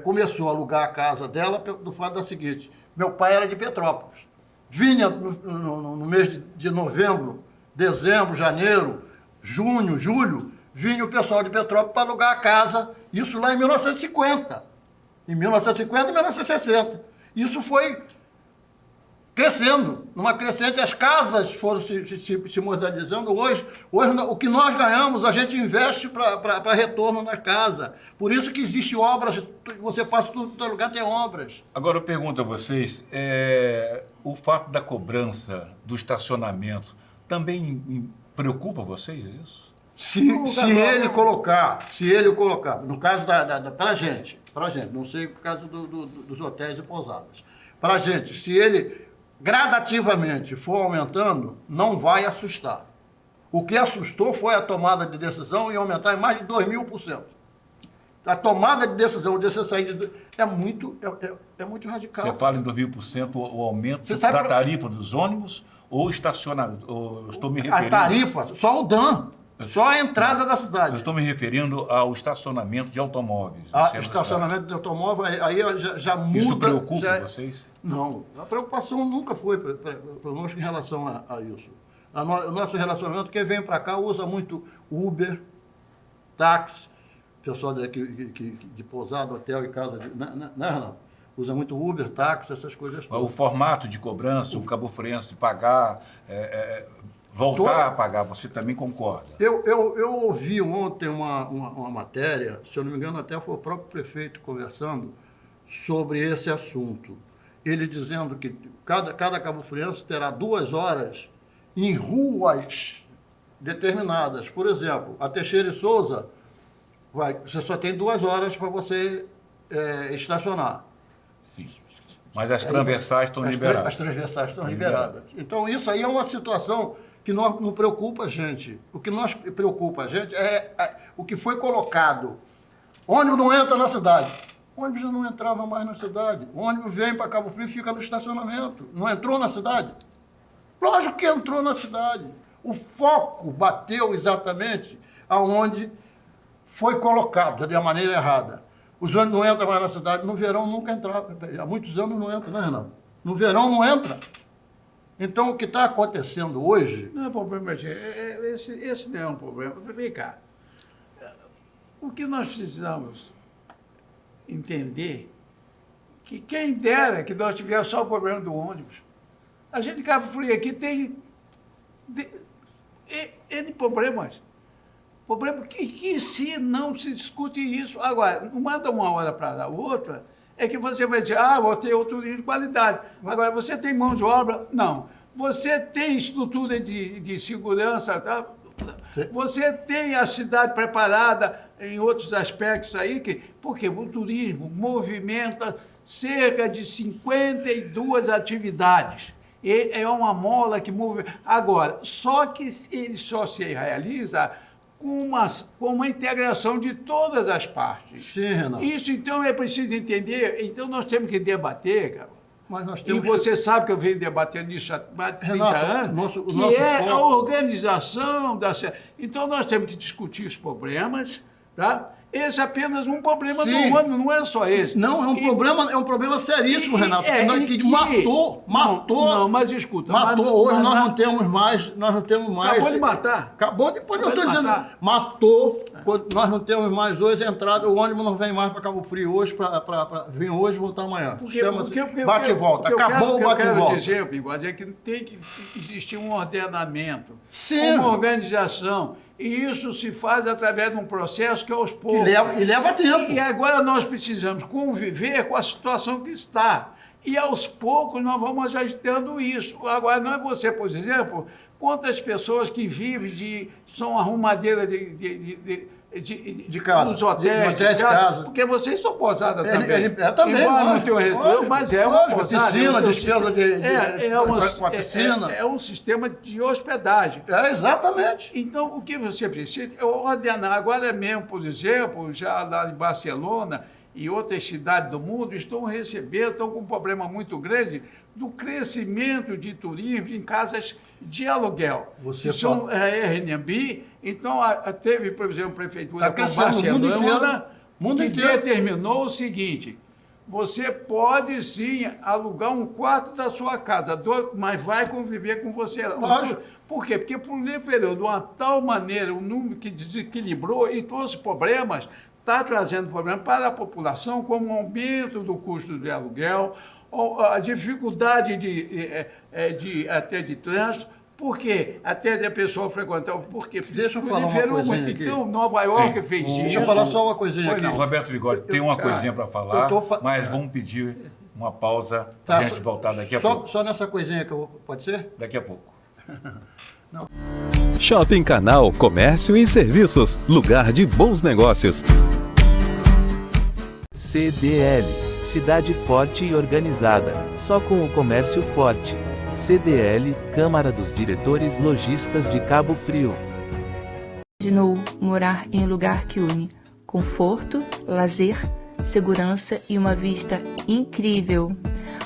começou a alugar a casa dela do fato da seguinte, meu pai era de Petrópolis. Vinha no mês de novembro, dezembro, janeiro, junho, julho, vinha o pessoal de Petrópolis para alugar a casa, isso lá em 1950. Em 1950 e 1960. Isso foi crescendo, numa crescente, as casas foram se modernizando. Hoje o que nós ganhamos, a gente investe para retorno na casa. Por isso que existem obras, você passa todo lugar, tem obras. Agora eu pergunto a vocês, o fato da cobrança do estacionamento também preocupa vocês isso? Se ele colocar, no caso pra gente, não sei por caso dos hotéis e pousadas, pra gente, se ele gradativamente for aumentando, não vai assustar. O que assustou foi a tomada de decisão em aumentar em mais de 2.000%. A tomada de decisão de você sair é muito radical. Você fala em 2.000% o aumento da tarifa dos ônibus ou estacionamento? Estou me referindo... A tarifa, só o DAN. Só a entrada da cidade. Eu estou me referindo ao estacionamento de automóveis. Estacionamento de automóvel, aí já muda... Isso preocupa vocês? Não. A preocupação nunca foi conosco em relação a isso. O nosso relacionamento, quem vem para cá usa muito Uber, táxi, pessoal de pousada, hotel e casa... Não. Usa muito Uber, táxi, essas coisas todas. O formato de cobrança, o cabofriense pagar... voltar a pagar, você também concorda? Eu ouvi ontem uma matéria, se eu não me engano até foi o próprio prefeito conversando sobre esse assunto. Ele dizendo que cada cabofriense terá 2 horas em ruas determinadas. Por exemplo, a Teixeira e Souza, você só tem 2 horas para você estacionar. Sim. Mas as transversais estão liberadas. As transversais estão liberadas. Então isso aí é uma situação que não preocupa a gente. O que nós preocupa a gente é o que foi colocado. Ônibus não entra na cidade. O ônibus já não entrava mais na cidade. O ônibus vem para Cabo Frio e fica no estacionamento. Não entrou na cidade? Lógico que entrou na cidade. O foco bateu exatamente aonde foi colocado, de maneira errada. Os ônibus não entram mais na cidade. No verão nunca entrava. Há muitos anos não entra, né, Renato? No verão não entra. Então, o que está acontecendo hoje... Não é problema, esse não é um problema. Vem cá. O que nós precisamos entender que quem dera que nós tivéssemos só o problema do ônibus. A gente de Cabo Frio aqui tem N problemas. Problema que se não se discute isso. Agora, não manda uma hora para a outra, é que você vai dizer, vou ter o turismo de qualidade. Agora, você tem mão de obra? Não. Você tem estrutura de segurança, tá? Você tem a cidade preparada em outros aspectos aí, porque o turismo movimenta cerca de 52 atividades. E é uma mola que move. Agora, só que ele só se realiza com uma integração de todas as partes. Sim, Renato. Isso, então, é preciso entender. Então, nós temos que debater, cara. Mas nós temos e você sabe que eu venho debatendo isso há mais de 30 Renato, anos, a organização da... Então, nós temos que discutir os problemas, tá? Esse é apenas um problema do ônibus, não é só esse. Não, é um problema seríssimo, Renato. Matou. Não, mas escuta. Hoje nós não temos mais. Acabou de matar. Acabou depois, eu estou dizendo. Matou. Nós não temos mais hoje entrada, o ônibus não vem mais para Cabo Frio hoje, para vir hoje e voltar amanhã. Chama-se bate e volta. Acabou o bate e volta. O que eu quero dizer, Bigode, é que tem que existir um ordenamento, uma organização. E isso se faz através de um processo que aos poucos... E leva tempo. E agora nós precisamos conviver com a situação que está. E aos poucos nós vamos ajustando isso. Agora, não é você, por exemplo, quantas pessoas que vivem são arrumadeiras de casa, nos hotéis, de casa, porque vocês são posadas também. Também. Embora não tenham retorno, mas é uma posada. Piscina, despesa com a piscina. É um sistema de hospedagem. Exatamente. Então, o que você precisa é ordenar. Agora mesmo, por exemplo, já lá em Barcelona e outras cidades do mundo estão com um problema muito grande do crescimento de turismo em casas de aluguel. Que são Airbnb. Então, teve, por exemplo, a prefeitura de Barcelona que determinou o seguinte: você pode sim alugar um quarto da sua casa, mas vai conviver com você. Lógico. Por quê? Porque proliferou de uma tal maneira o número que desequilibrou e trouxe problemas, está trazendo problemas para a população, como o aumento do custo de aluguel, a dificuldade até de trânsito. Por quê? Até da pessoa frequentar. Porque deixa eu falar uma coisinha aqui. Então, Nova York fez isso. Deixa eu falar só uma coisinha aqui. Roberto Bigode, tem uma coisinha para falar, mas vamos pedir uma pausa para a gente voltar daqui a pouco. Só nessa coisinha que pode ser? Daqui a pouco. Não. Shopping Canal Comércio e Serviços, lugar de bons negócios. CDL, cidade forte e organizada, só com o comércio forte. CDL, Câmara dos Diretores Lojistas de Cabo Frio. Imaginou morar em lugar que une conforto, lazer, segurança e uma vista incrível.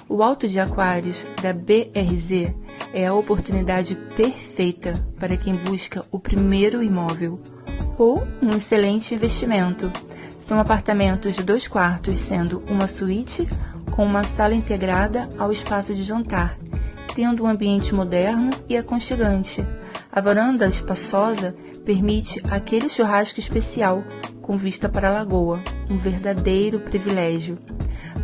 O Alto de Aquários da BRZ é a oportunidade perfeita para quem busca o primeiro imóvel ou um excelente investimento. São apartamentos de 2 quartos, sendo uma suíte com uma sala integrada ao espaço de jantar, tendo um ambiente moderno e aconchegante. A varanda espaçosa permite aquele churrasco especial com vista para a lagoa, um verdadeiro privilégio.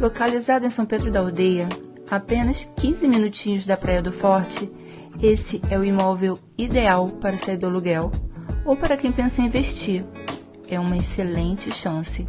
Localizado em São Pedro da Aldeia, a apenas 15 minutinhos da Praia do Forte, esse é o imóvel ideal para sair do aluguel ou para quem pensa em investir. É uma excelente chance.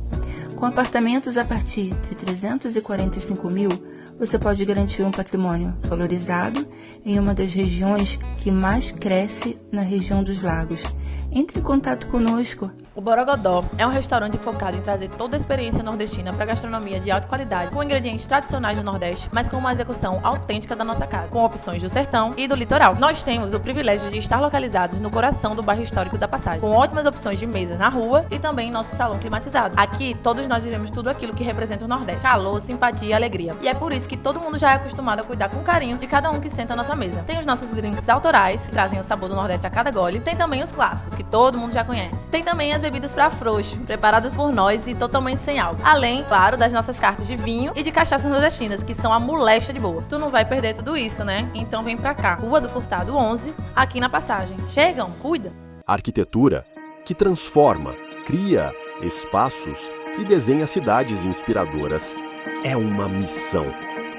Com apartamentos a partir de 345 mil, você pode garantir um patrimônio valorizado em uma das regiões que mais cresce na região dos lagos. Entre em contato conosco. O Borogodó é um restaurante focado em trazer toda a experiência nordestina para gastronomia de alta qualidade, com ingredientes tradicionais do Nordeste, mas com uma execução autêntica da nossa casa, com opções do sertão e do litoral. Nós temos o privilégio de estar localizados no coração do bairro histórico da Passagem, com ótimas opções de mesas na rua e também em nosso salão climatizado. Aqui, todos nós vivemos tudo aquilo que representa o Nordeste: calor, simpatia e alegria. E é por isso que todo mundo já é acostumado a cuidar com carinho de cada um que senta à nossa mesa. Tem os nossos drinks autorais, que trazem o sabor do Nordeste a cada gole. Tem também os clássicos, que todo mundo já conhece. Tem também as bebidas para frouxo, preparadas por nós e totalmente sem álcool. Além, claro, das nossas cartas de vinho e de cachaças nordestinas, que são a molecha de boa. Tu não vai perder tudo isso, né? Então vem pra cá. Rua do Furtado 11, aqui na Passagem. Chegam, cuida! Arquitetura que transforma, cria espaços e desenha cidades inspiradoras é uma missão.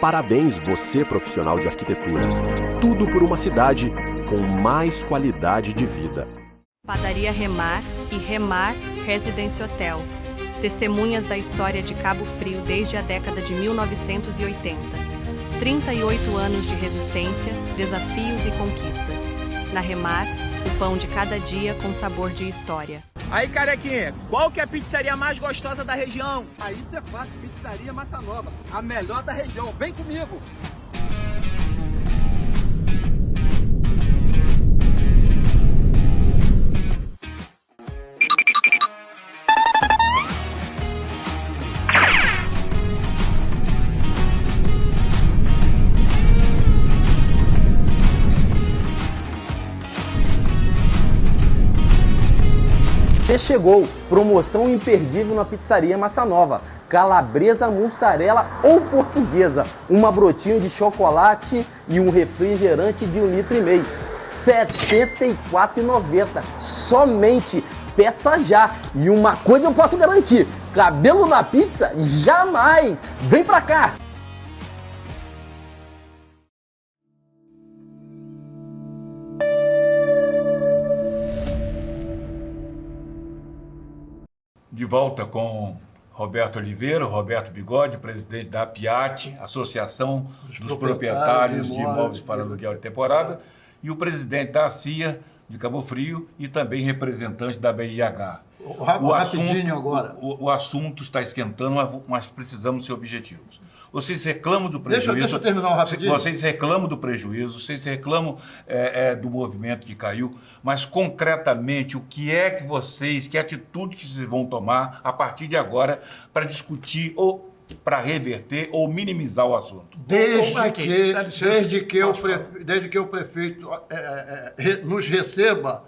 Parabéns, você, profissional de arquitetura. Tudo por uma cidade com mais qualidade de vida. Padaria Remar e Remar Residence Hotel. Testemunhas da história de Cabo Frio desde a década de 1980. 38 anos de resistência, desafios e conquistas. Na Remar, o pão de cada dia com sabor de história. Aí, carequinha, qual que é a pizzaria mais gostosa da região? Aí você faz Pizzaria Massa Nova, a melhor da região. Vem comigo! Chegou, promoção imperdível na Pizzaria Massa Nova, calabresa, mussarela ou portuguesa, uma brotinho de chocolate e um refrigerante de 1,5 litro, R$ 74,90, somente, peça já. E uma coisa eu posso garantir, cabelo na pizza, jamais, vem pra cá! De volta com Roberto Oliveira, Roberto Bigode, presidente da APIAT, Associação dos Proprietários de Imóveis para Aluguel de Temporada, e o presidente da ACIA de Cabo Frio e também representante da BIH. Rapidinho agora. O assunto está esquentando, mas precisamos ser objetivos. Vocês reclamam do prejuízo. Deixa eu terminar rapidinho. Vocês reclamam do prejuízo, vocês reclamam do movimento que caiu, mas concretamente o que é que vocês, que atitude que vocês vão tomar a partir de agora para discutir ou para reverter ou minimizar o assunto? Desde que o prefeito nos receba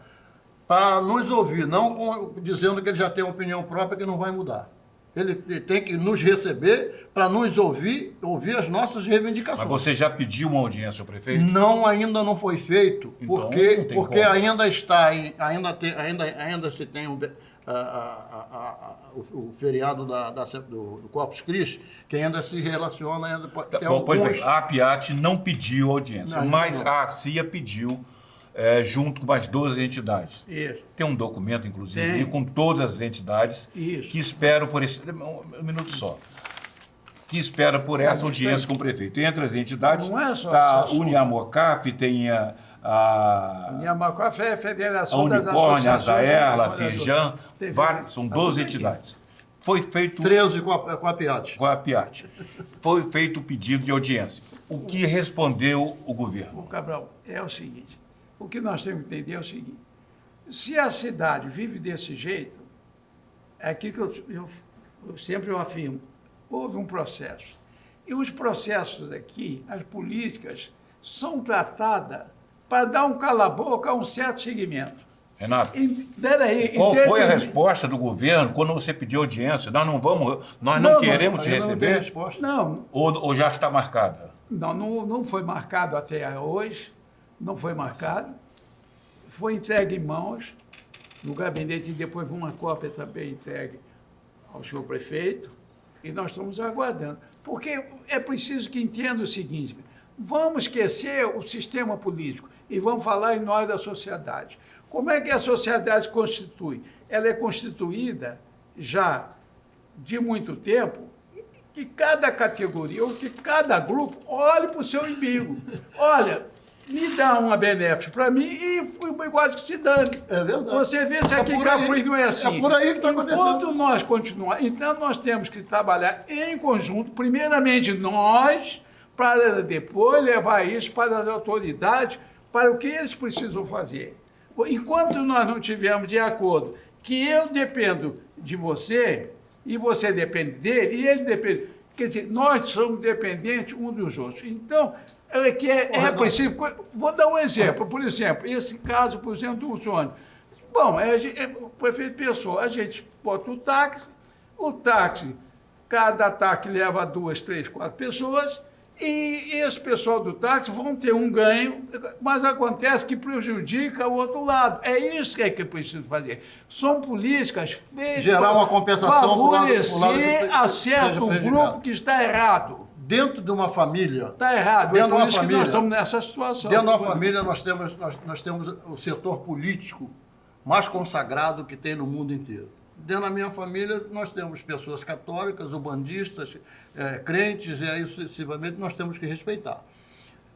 para nos ouvir, não dizendo que ele já tem uma opinião própria que não vai mudar. Ele tem que nos receber para nos ouvir as nossas reivindicações. Mas você já pediu uma audiência ao prefeito? Não, ainda não foi feito, então, porque ainda está ainda se tem o feriado do Corpus Christi, que ainda se relaciona. Pois bem, a APIAT não pediu audiência, mas a ACIA pediu. Junto com mais 12 entidades. Isso. Tem um documento, inclusive, aí, com todas as entidades que esperam por esse... Um minuto só. Que espera por essa audiência com o prefeito. Entre as entidades está a Uniamocaf, tem a Uniamocaf é a Federação das Associações... A Zaerla, a Firjan, são 12 entidades. Foi feito... 13 com a APIAT. Com a APIAT. Foi feito o pedido de audiência. O que respondeu o governo? Cabral, é o seguinte... O que nós temos que entender é o seguinte, se a cidade vive desse jeito, é aqui que eu sempre afirmo, houve um processo. E os processos aqui, as políticas, são tratadas para dar um cala-boca a um certo segmento. Renato, qual foi a resposta do governo quando você pediu audiência? Nós não queremos te receber? Não. Ou já está marcada? Não foi marcado até hoje. Não foi marcado, foi entregue em mãos no gabinete e depois uma cópia também entregue ao senhor prefeito e nós estamos aguardando. Porque é preciso que entenda o seguinte, vamos esquecer o sistema político e vamos falar em nós da sociedade. Como é que a sociedade se constitui? Ela é constituída já de muito tempo que cada categoria ou que cada grupo olhe para o seu umbigo. Olha... Me dá uma benéfica para mim e igual que se dane. É verdade. Você vê se aqui em Cabo Frio não é assim. É por aí que está acontecendo. Enquanto nós continuarmos, então nós temos que trabalhar em conjunto, primeiramente nós, para depois levar isso para as autoridades, para o que eles precisam fazer. Enquanto nós não tivermos de acordo que eu dependo de você, e você depende dele, e ele depende... Quer dizer, nós somos dependentes uns dos outros. Então... É preciso... Vou dar um exemplo. Por exemplo, esse caso, por exemplo, do ônibus. Bom, o prefeito pensou, a gente bota o táxi, cada táxi leva 2, 3, 4 pessoas, E esse pessoal do táxi vão ter um ganho, mas acontece que prejudica o outro lado. É isso que é preciso fazer. São políticas feitas gerar uma compensação favorecer a certo grupo que está errado. Dentro de uma família... Está errado. Dentro É por isso que nós estamos nessa situação. Dentro de uma família, nós temos o setor político mais consagrado que tem no mundo inteiro. Dentro da minha família, nós temos pessoas católicas, ubandistas, crentes, e aí sucessivamente nós temos que respeitar.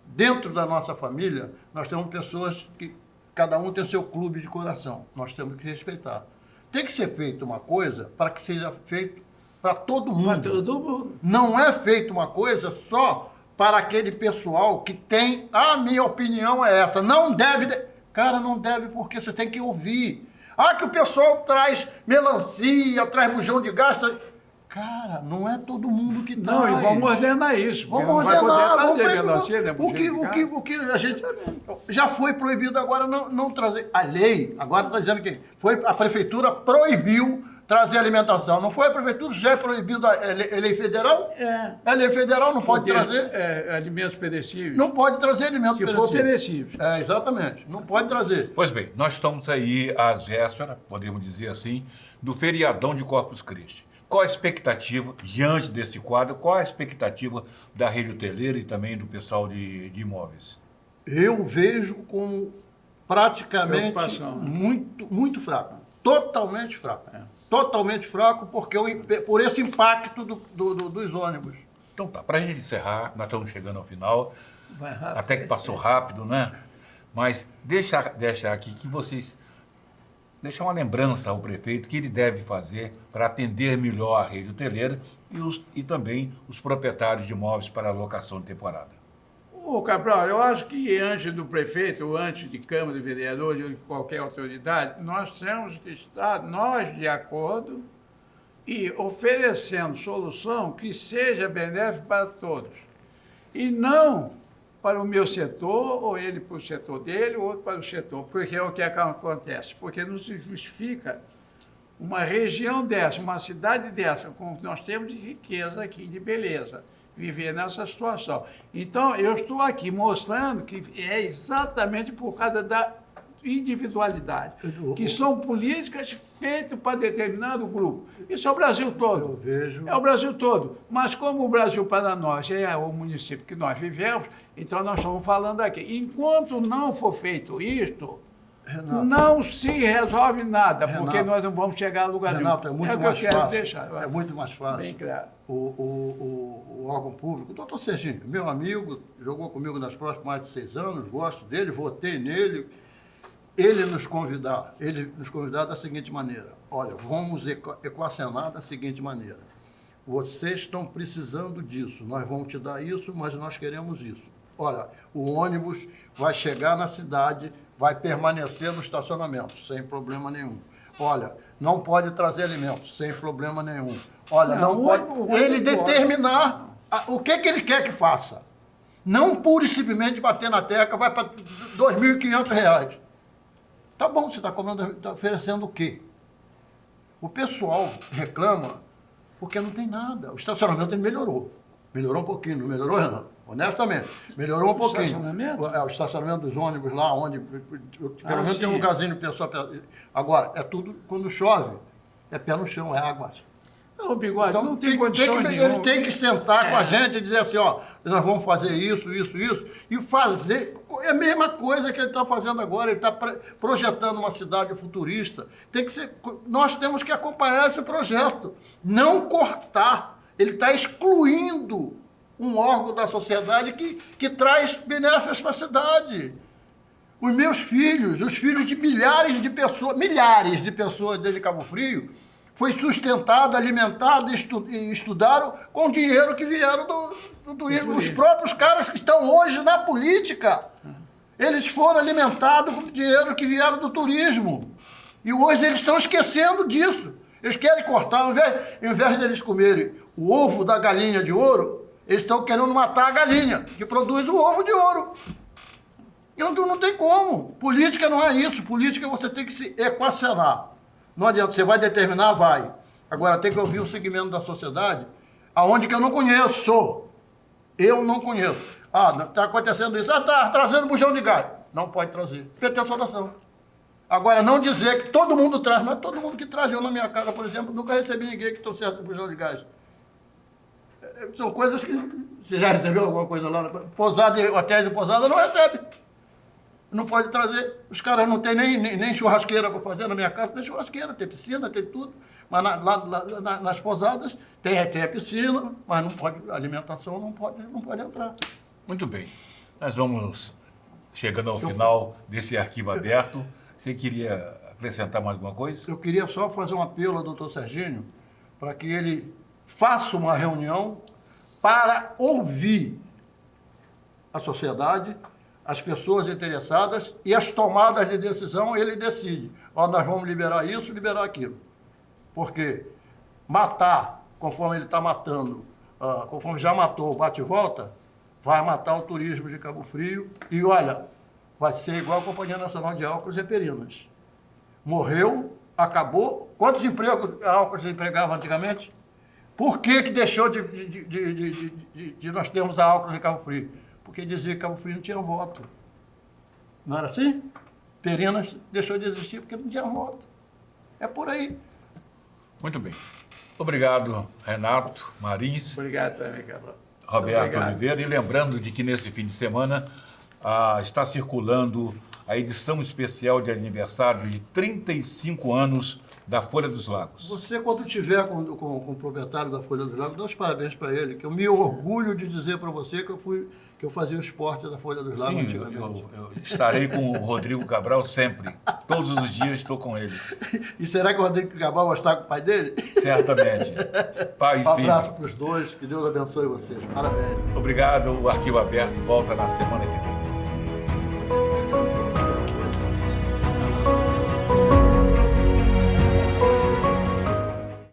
Dentro da nossa família, nós temos pessoas que cada um tem seu clube de coração. Nós temos que respeitar. Tem que ser feita uma coisa para que seja feito para todo mundo. Para todo mundo. Não é feita uma coisa só para aquele pessoal que tem... A minha opinião é essa. Não deve... Cara, não deve porque você tem que ouvir. Ah, que o pessoal traz melancia, traz bujão de gás. Cara, não é todo mundo que traz. Não, e vamos ordenar isso. Vamos ordenar. O que a gente... Já foi proibido agora não trazer. A lei agora está dizendo que a prefeitura proibiu trazer alimentação. Não foi a prefeitura, já é proibido a lei federal? A lei federal não pode trazer... alimentos perecíveis. Não pode trazer alimentos perecíveis. Se for perecíveis. Exatamente. Não pode trazer. Pois bem, nós estamos aí às vésperas, podemos dizer assim, do feriadão de Corpus Christi. Qual a expectativa, diante desse quadro, qual a expectativa da rede hoteleira e também do pessoal de imóveis? Eu vejo como praticamente muito fraco. Totalmente fraco. Totalmente fraco por esse impacto dos ônibus. Então tá, para a gente encerrar, nós estamos chegando ao final, Vai rápido, até que passou rápido, né? Mas deixa aqui que vocês... Deixar uma lembrança ao prefeito que ele deve fazer para atender melhor a rede hoteleira e também os proprietários de imóveis para locação de temporada. Ô, Cabral, eu acho que antes do prefeito, ou antes de Câmara de Vereadores, ou de qualquer autoridade, nós temos que estar, nós, de acordo e oferecendo solução que seja benéfica para todos. E não para o meu setor, ou ele para o setor dele, ou outro para o setor. Porque é o que acontece. Porque não se justifica uma região dessa, uma cidade dessa, como nós temos de riqueza aqui, de beleza, viver nessa situação. Então, eu estou aqui mostrando que é exatamente por causa da individualidade, que são políticas feitas para determinado grupo. Isso é o Brasil todo. Eu vejo... É o Brasil todo. Mas como o Brasil para nós é o município que nós vivemos, então nós estamos falando aqui. Enquanto não for feito isto, Renato, não se resolve nada, Renato, porque nós não vamos chegar a lugar nenhum. Renato, é muito mais fácil. É muito mais fácil. Bem claro. O órgão público, o doutor Serginho, meu amigo, jogou comigo nas próximas mais de 6 anos, gosto dele, votei nele. Ele nos convidar da seguinte maneira: olha, vamos equacionar da seguinte maneira. Vocês estão precisando disso, nós vamos te dar isso, mas nós queremos isso. Olha, o ônibus vai chegar na cidade, vai permanecer no estacionamento, sem problema nenhum. Olha, não pode trazer alimentos, sem problema nenhum. Olha, não pode... Ele determinar o que ele quer que faça. Não pura e simplesmente bater na tecla, vai para R$ 2.500. Tá bom, você está oferecendo o quê? O pessoal reclama porque não tem nada. O estacionamento ele melhorou. Melhorou um pouquinho, não melhorou, Renato? Honestamente, melhorou um pouquinho. O estacionamento dos ônibus lá, onde pelo menos tem um lugarzinho de pessoa. Agora, é tudo, quando chove, é pé no chão, é água. Não, Bigode, então, não tem condição nenhuma. Ele tem que sentar com a gente e dizer assim, ó, nós vamos fazer isso, e fazer... É a mesma coisa que ele está fazendo agora, ele está projetando uma cidade futurista. Tem que ser, nós temos que acompanhar esse projeto, não cortar. Ele está excluindo um órgão da sociedade que traz benefícios para a cidade. Os meus filhos, os filhos de milhares de pessoas desde Cabo Frio, foi sustentado, alimentado e estudaram com dinheiro que vieram do turismo. Os próprios caras que estão hoje na política, eles foram alimentados com dinheiro que vieram do turismo. E hoje eles estão esquecendo disso. Eles querem cortar, ao invés de eles comerem o ovo da galinha de ouro, eles estão querendo matar a galinha, que produz o ovo de ouro. Então não tem como. Política não é isso. Política você tem que se equacionar. Não adianta, você vai determinar, vai. Agora tem que ouvir o segmento da sociedade, aonde que eu não conheço. Eu não conheço. Ah, está acontecendo isso. Ah, está trazendo bujão de gás. Não pode trazer. Porque tem saudação. Agora, não dizer que todo mundo traz, mas todo mundo que traz. Eu na minha casa, por exemplo, nunca recebi ninguém que trouxesse bujão de gás. São coisas que... Você já recebeu alguma coisa lá? Pousada, hotéis de pousada não recebe. Não pode trazer. Os caras não têm nem churrasqueira para fazer na minha casa. Tem churrasqueira, tem piscina, tem tudo. Mas nas pousadas tem a piscina, mas não pode, a alimentação não pode entrar. Muito bem. Nós vamos chegando ao final desse arquivo aberto. Você queria acrescentar mais alguma coisa? Eu queria só fazer um apelo ao doutor Serginho para que ele faça uma reunião para ouvir a sociedade, as pessoas interessadas e as tomadas de decisão. Ele decide. Ó, nós vamos liberar isso, liberar aquilo. Porque matar, conforme ele está matando, conforme já matou o bate e volta, vai matar o turismo de Cabo Frio e, olha, vai ser igual a Companhia Nacional de Álcools e Eperinas. Morreu, acabou. Quantos empregos a Álcools empregava antigamente? Por que deixou de nós termos a Álcools em Cabo Frio? Porque dizia que Cabo Frio não tinha voto. Não era assim? Perinas deixou de existir porque não tinha voto. É por aí. Muito bem. Obrigado, Renato Marins. Obrigado também, Cabral. Roberto Oliveira. E lembrando de que nesse fim de semana está circulando a edição especial de aniversário de 35 anos da Folha dos Lagos. Você, quando tiver com o proprietário da Folha dos Lagos, dá os parabéns para ele, que eu me orgulho de dizer para você que eu fazia o esporte da Folha dos Lagos. Sim, eu estarei com o Rodrigo Cabral sempre. Todos os dias estou com ele. E será que o Rodrigo Cabral vai estar com o pai dele? Certamente. Pai e filho. Um abraço para os dois, que Deus abençoe vocês. Parabéns. Obrigado. O Arquivo Aberto volta na semana que vem.